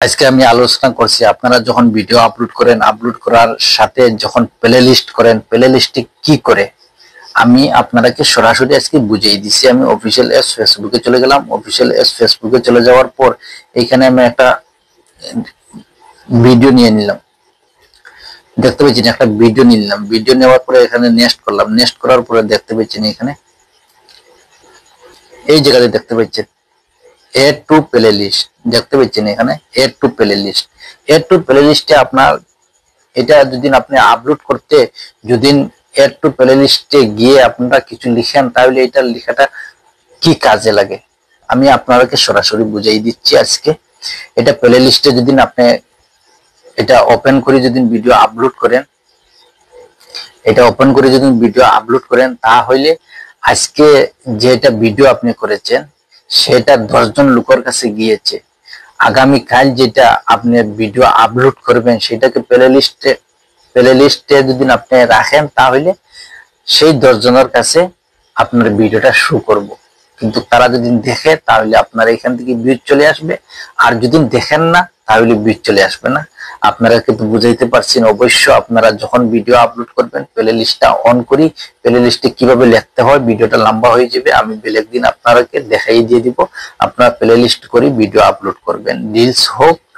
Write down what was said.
আজকে আমি আলোচনা করছি আপনারা যখন ভিডিও আপলোড করেন, আপলোড করার সাথে যখন প্লে লিস্ট করেন, প্লে লিস্টে কি করে আমি আপনাদেরকে সরাসরি আজকে বুঝিয়ে দিচ্ছি। আমি অফিসিয়াল এস ফেসবুকে চলে গেলাম। অফিসিয়াল এস ফেসবুকে চলে যাওয়ার পর এখানে আমি একটা ভিডিও নিয়ে নিলাম, দেখতে পাচ্ছেন একটা ভিডিও নিলাম। ভিডিও নেওয়ার পরে এখানে নেক্সট করলাম। নেক্সট করার পরে দেখতে পাচ্ছেন এখানে এই জায়গাতে দেখতে পাচ্ছেন এড টু প্লে লিস্ট, দেখতে পাচ্ছেন এখানে add to playlist. Add to play লিস্টে আপনার এটা যদি আপনি আপলোড করতে যদি এড টু প্লে লিস্টে গিয়ে আপনারা কিছু লিখেন, তাহলে এটা লেখাটা কি কাজে লাগে আমি আপনাদেরকে সরাসরি বুঝাই দিচ্ছি আজকে। এটা প্লে লিস্টে যদি আপনি এটা ওপেন করে যদি ভিডিও আপলোড করেন, এটা ওপেন করে যদি ভিডিও আপলোড করেন, তাহলে আজকে যেটা ভিডিও আপনি করেছেন সেটা 10 জন লোকের কাছে গিয়েছে। আগামীকাল যেটা আপনি ভিডিও আপলোড করবেন সেটাকে প্লে লিস্টে যদি আপনি রাখেন, তাহলে সেই 10 জনের কাছে আপনার ভিডিওটা শো করব। কিন্তু তারা যদি দেখে তাহলে আপনার এখান থেকে ভিউ চলে আসবে, আর যদি দেখেন না তাহলে ভিউ চলে আসবে না। আপনারা কিন্তু বুঝাইতে পারছেন। অবশ্য আপনারা যখন ভিডিও আপলোড করবেন প্লে লিস্টটা অন করি, প্লে লিস্টে কিভাবে লিখতে হয়, ভিডিওটা লম্বা হয়ে যাবে, আমি বেলেগ দিন আপনাদেরকে দেখাই দিয়ে দিব। আপনারা প্লে লিস্ট করে ভিডিও আপলোড করবেন, রিলস হোক